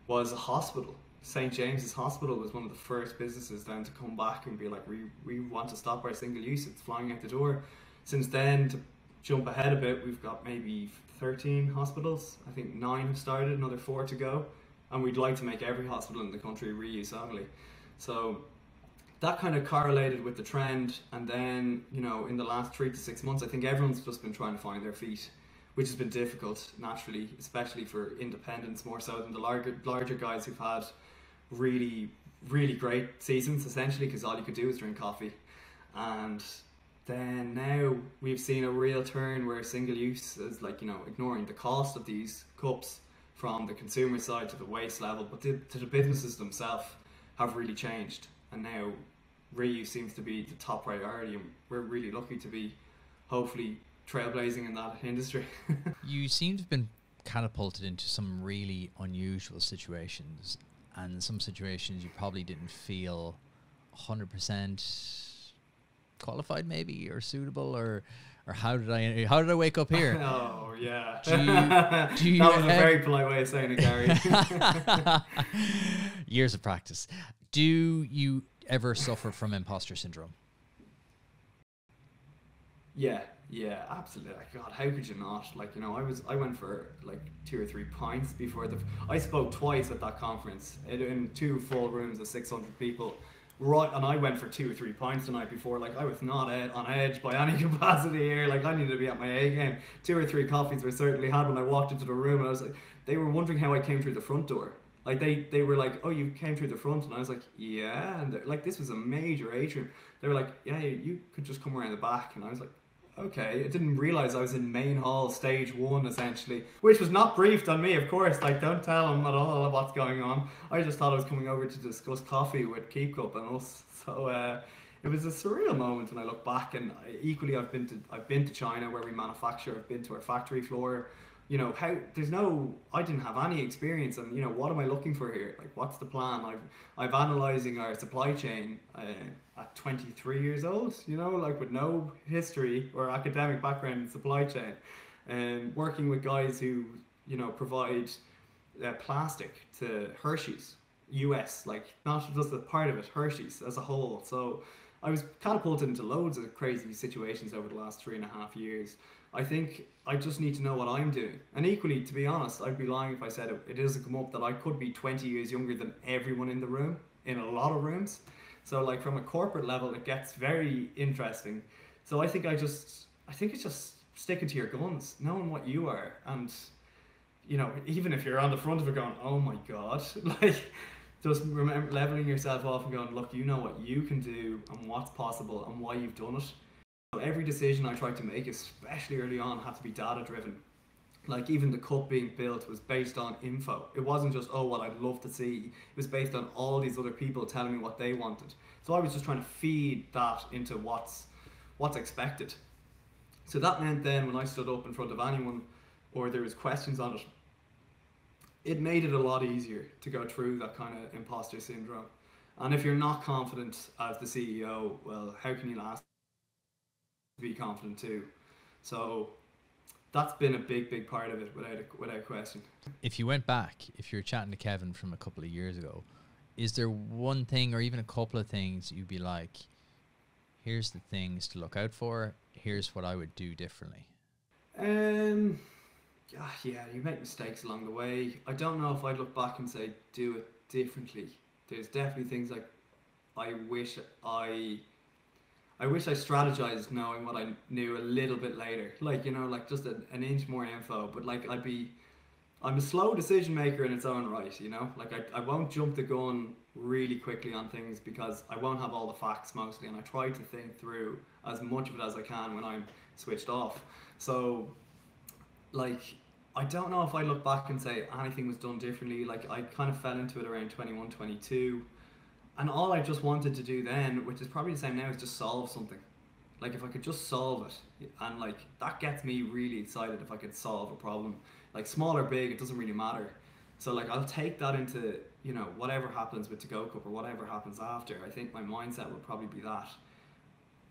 was a hospital. St. James's Hospital was one of the first businesses then to come back and be like, we want to stop our single use, it's flying out the door. Since then, to jump ahead a bit, we've got maybe 13 hospitals. I think 9 have started, another 4 to go. And we'd like to make every hospital in the country reuse only. So that kind of correlated with the trend. And then, you know, in the last 3 to 6 months, I think everyone's just been trying to find their feet, which has been difficult, naturally, especially for independents, more so than the larger guys who've had really, really great seasons, essentially, because all you could do was drink coffee. And then now we've seen a real turn where single use is like, you know, ignoring the cost of these cups from the consumer side to the waste level, but to the businesses themselves have really changed. And now reuse seems to be the top priority, and we're really lucky to be hopefully trailblazing in that industry. You seem to have been catapulted into some really unusual situations, and some situations you probably didn't feel 100% qualified maybe, or suitable, or how did I wake up here? Oh yeah. Do you that was a very polite way of saying it, Gary. Years of practice. Do you ever suffer from imposter syndrome? Yeah, absolutely. God, how could you not? Like, you know, I went for like 2 or 3 pints before I spoke twice at that conference in 2 full rooms of 600 people. Right, and I went for 2 or 3 pints the night before. Like, I was not on edge by any capacity here. Like, I needed to be at my A game. 2 or 3 coffees were certainly had when I walked into the room, and I was like, they were wondering how I came through the front door. Like, they were like, oh, you came through the front, and I was like, yeah. And like, this was a major atrium. They were like, yeah, you could just come around the back, and I was like, okay. I didn't realize I was in main hall, stage 1, essentially, which was not briefed on me, of course. Like, don't tell them at all what's going on. I just thought I was coming over to discuss coffee with Keep Cup and us. So it was a surreal moment when I look back. And equally, I've been to China, where we manufacture. I've been to our factory floor. You know, I didn't have any experience, and you know, what am I looking for here? Like, what's the plan? I've analysing our supply chain at 23 years old, you know, like with no history or academic background in supply chain, and working with guys who, you know, provide plastic to Hershey's US, like not just a part of it, Hershey's as a whole. So I was catapulted into loads of crazy situations over the last 3.5 years. I think I just need to know what I'm doing. And equally, to be honest, I'd be lying if I said it doesn't come up that I could be 20 years younger than everyone in the room, in a lot of rooms. So like, from a corporate level, it gets very interesting. So I think it's just sticking to your guns, knowing what you are. And, you know, even if you're on the front of it going, oh my God, like, just remember leveling yourself off and going, look, you know what you can do and what's possible and why you've done it. So every decision I tried to make, especially early on, had to be data driven. Like, even the cup being built was based on info. It wasn't just, oh, what I'd love to see. It was based on all these other people telling me what they wanted. So I was just trying to feed that into what's expected. So that meant then when I stood up in front of anyone, or there was questions on it, it made it a lot easier to go through that kind of imposter syndrome. And if you're not confident as the CEO, well, how can you ask to be confident too? So that's been a big part of it, without question. If you went back, if you're chatting to Kevin from a couple of years ago, is there one thing or even a couple of things you'd be like, here's the things to look out for, here's what I would do differently? Yeah, you make mistakes along the way. I don't know if I'd look back and say do it differently. There's definitely things like I wish I strategized knowing what I knew a little bit later. Like, you know, like just an inch more info. But like, I'm a slow decision maker in its own right, you know? Like, I won't jump the gun really quickly on things because I won't have all the facts mostly, and I try to think through as much of it as I can when I'm switched off. So, like, I don't know if I look back and say anything was done differently. Like, I kind of fell into it around 21, 22, and all I just wanted to do then, which is probably the same now, is just solve something. Like, if I could just solve it, and like that gets me really excited if I could solve a problem, like small or big, it doesn't really matter. So like I'll take that into, you know, whatever happens with 2GoCup or whatever happens after. I think my mindset would probably be that.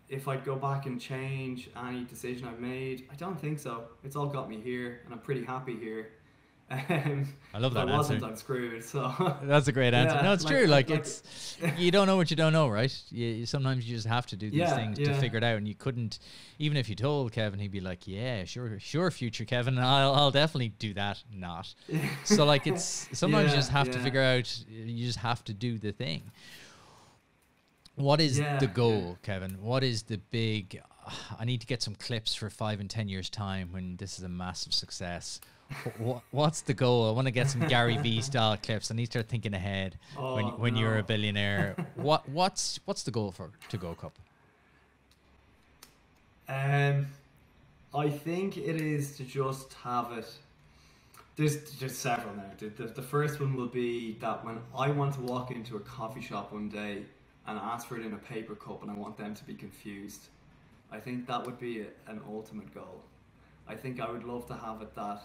If I'd go back and change any decision I've made, I don't think so. It's all got me here, and I'm pretty happy here. I love that if I answer. wasn't, I'm screwed. So that's a great answer. yeah, No, it's true. Like like it's you don't know what you don't know, right? Sometimes you just have to do these Yeah, things to yeah. figure it out. And you couldn't, even if you told Kevin, he'd be like, "Yeah, sure, future Kevin, I'll definitely do that." Not. So like it's sometimes you just have to figure out. You just have to do the thing. What is the goal, Kevin? What is the big? I need to get some clips for 5 and 10 years time when this is a massive success. What's the goal? I want to get some Gary Vee style clips. I need to start thinking ahead when you're a billionaire. What's the goal for 2GoCup? I think it is to just have it. There's several now. The first one will be that when I want to walk into a coffee shop one day and ask for it in a paper cup, and I want them to be confused. I think that would be an ultimate goal. I think I would love to have it that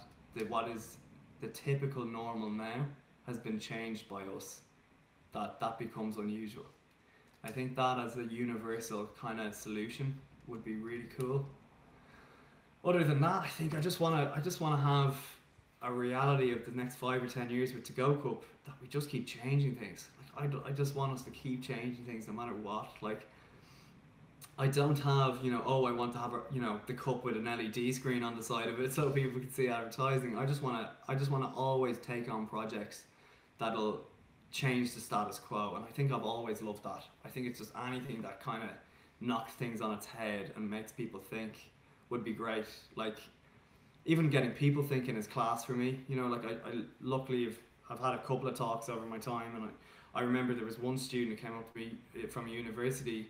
what is the typical normal now has been changed by us. That becomes unusual. I think that as a universal kind of solution would be really cool. Other than that, I think I just want to have a reality of the next 5 or 10 years with 2GoCup that we just keep changing things. Like I just want us to keep changing things no matter what. Like I don't have, you know, I want to have the cup with an LED screen on the side of it so people can see advertising. I just want to always take on projects that'll change the status quo, and I think I've always loved that. I think it's just anything that kind of knocks things on its head and makes people think would be great. Like even getting people thinking is class for me. You know, like I luckily I've had a couple of talks over my time, and I remember there was one student who came up to me from a university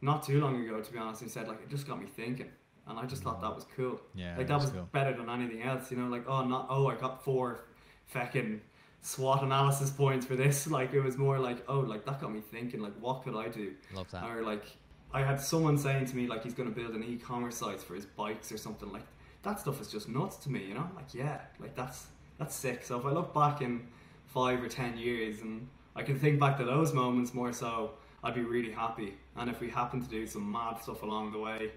not too long ago, to be honest, and said like it just got me thinking, and I just thought that was cool. Yeah, like that was cool. better than anything else. You know, like I got 4 fucking SWOT analysis points for this. Like it was more like like that got me thinking. Like what could I do? Love that. Or like I had someone saying to me like he's going to build an e-commerce site for his bikes or something. Like that stuff is just nuts to me. You know, like yeah, like that's sick. So if I look back in 5 or 10 years and I can think back to those moments more so, I'd be really happy. And if we happen to do some mad stuff along the way,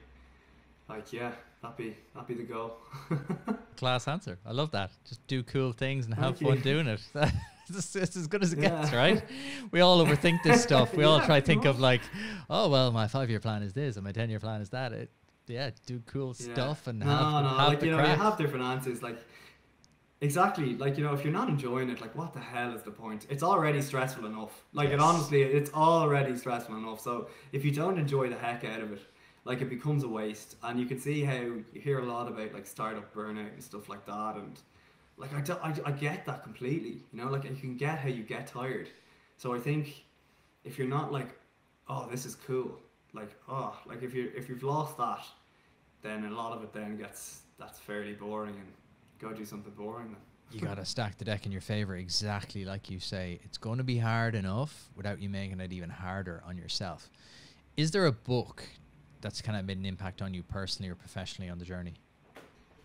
like yeah, that'd be the goal. Class answer. I love that. Just do cool things and have Thank fun you. doing it. It's as good as it gets, right? We all overthink this stuff. We all try to think of like, oh well, my 5-year plan is this and my 10-year plan is that. Do cool stuff and have like the you know, craft. you have different answers. Like exactly, like you know, if you're not enjoying it, like what the hell is the point? It's already stressful enough. Like it honestly, it's already stressful enough. So if you don't enjoy the heck out of it, like it becomes a waste. And you can see how you hear a lot about like startup burnout and stuff like that. And like I get that completely. You know, like you can get how you get tired. So I think if you're not like, oh, this is cool, like like if you've lost that, then a lot of it then that's fairly boring, and go do something boring then. You got to stack the deck in your favor, exactly like you say. It's going to be hard enough without you making it even harder on yourself. Is there a book that's kind of made an impact on you personally or professionally on the journey?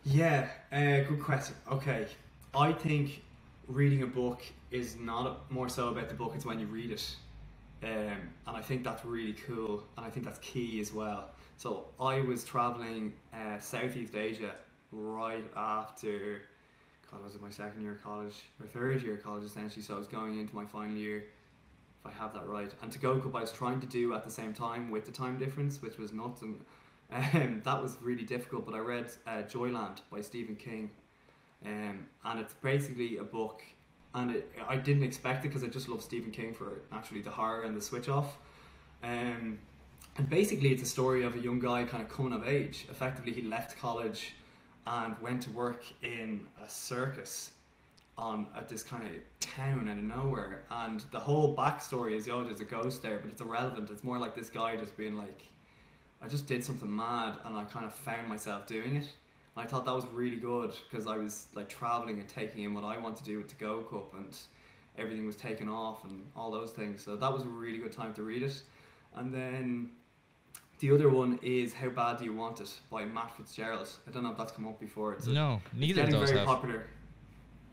Yeah, good question. Okay, I think reading a book is not more so about the book, it's when you read it. And I think that's really cool, and I think that's key as well. So I was traveling Southeast Asia right after, God, was it my second year of college or third year of college essentially? So I was going into my final year, if I have that right. And 2GoCup I was trying to do at the same time with the time difference, which was nuts, and that was really difficult. But I read Joyland by Stephen King, and it's basically a book, and I didn't expect it because I just love Stephen King for naturally the horror and the switch off. And basically it's a story of a young guy kind of coming of age. Effectively he left college and went to work in a circus at this kind of town out of nowhere, and the whole backstory is, oh, there's a ghost there, but it's irrelevant. It's more like this guy just being like, I just did something mad and I kind of found myself doing it. And I thought that was really good because I was like traveling and taking in what I want to do with 2GoCup, and everything was taken off and all those things. So that was a really good time to read it. And then the other one is How Bad Do You Want It by Matt Fitzgerald. I don't know if that's come up before. No, neither of getting those very have. popular.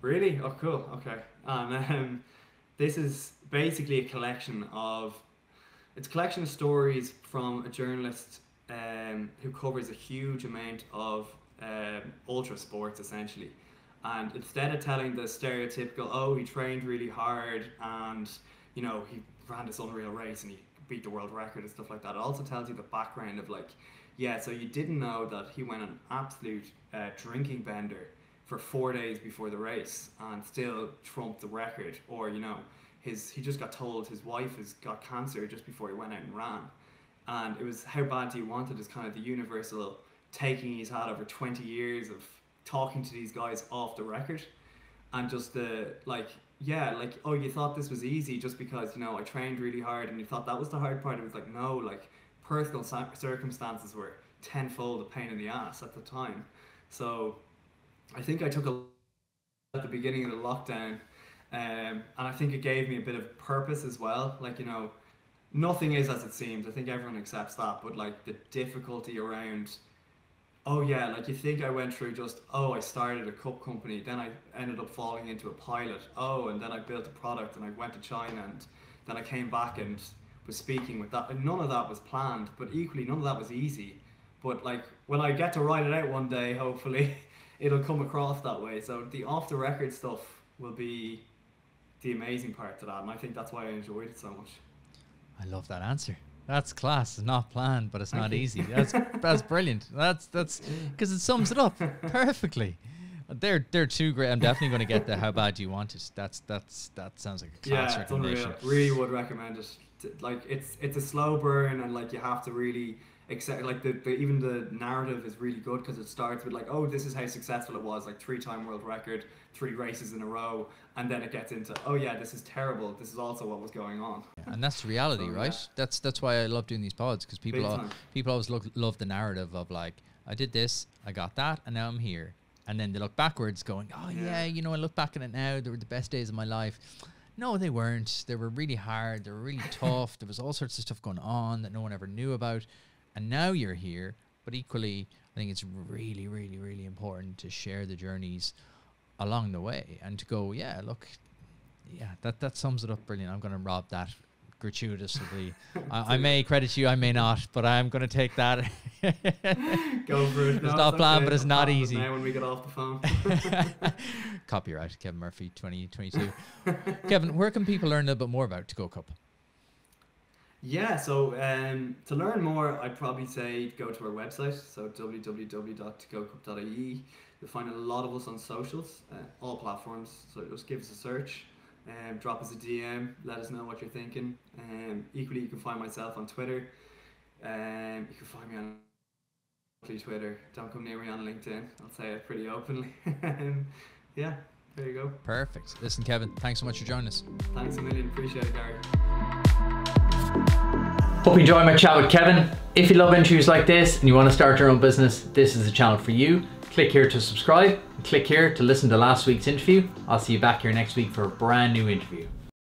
Really? Oh, cool. Okay. And this is basically a collection of stories from a journalist who covers a huge amount of ultra sports, essentially. And instead of telling the stereotypical, oh, he trained really hard and, you know, he ran this unreal race and he beat the world record and stuff like that, it also tells you the background of like, yeah, so you didn't know that he went on an absolute drinking bender for 4 days before the race and still trumped the record. Or, you know, he just got told his wife has got cancer just before he went out and ran. And it was How Bad Do You Want It is kind of the universal taking he's had over 20 years of talking to these guys off the record, and just the like, yeah, like, oh, you thought this was easy just because, you know, I trained really hard, and you thought that was the hard part. It was like, no, like personal circumstances were tenfold a pain in the ass at the time. So I think I took at the beginning of the lockdown, and I think it gave me a bit of purpose as well. Like, you know, nothing is as it seems. I think everyone accepts that, but like the difficulty around, oh yeah, like you think I went through just, oh, I started a cup company, then I ended up falling into a pilot, oh, and then I built a product and I went to China, and then I came back and was speaking with that, and none of that was planned, but equally none of that was easy. But like when I get to write it out one day, hopefully it'll come across that way. So the off the record stuff will be the amazing part to that, and I think that's why I enjoyed it so much. I love that answer. That's class. It's not planned, but it's not easy. That's brilliant. That's because it sums it up perfectly. They're too great. I'm definitely going to get the How Bad Do You Want It. That sounds like a class recommendation. Unreal. Really would recommend it. Like it's a slow burn, and like you have to really accept. Like even the narrative is really good because it starts with like, oh, this is how successful it was, like 3-time world record, 3 races in a row, and then it gets into, oh yeah, this is terrible. This is also what was going on. And that's the reality, so, right? Yeah. That's why I love doing these pods, because people always love the narrative of like, I did this, I got that, and now I'm here. And then they look backwards going, oh yeah, you know, I look back at it now, they were the best days of my life. No, they weren't. They were really hard. They were really tough. There was all sorts of stuff going on that no one ever knew about. And now you're here. But equally, I think it's really, really, really important to share the journeys along the way and to go, yeah, look, yeah, that sums it up brilliant. I'm going to rob that gratuitously. I may credit you, I may not, but I'm going to take that. Go for it. It's not planned, but it's not easy. Now when we get off the phone. Copyright, Kevin Murphy, 2022. Kevin, where can people learn a little bit more about 2GoCup? Yeah, so to learn more, I'd probably say go to our website, so www.2gocup.ie. You'll find a lot of us on socials, all platforms, so just give us a search, drop us a DM, let us know what you're thinking. Equally, you can find myself on Twitter, you can find me on Twitter, don't come near me on LinkedIn, I'll say it pretty openly. Yeah, there you go. Perfect. Listen, Kevin, thanks so much for joining us. Thanks a million, appreciate it, Gary. Hope you enjoyed my chat with Kevin. If you love interviews like this and you want to start your own business, this is the channel for you. Click here to subscribe and click here to listen to last week's interview. I'll see you back here next week for a brand new interview.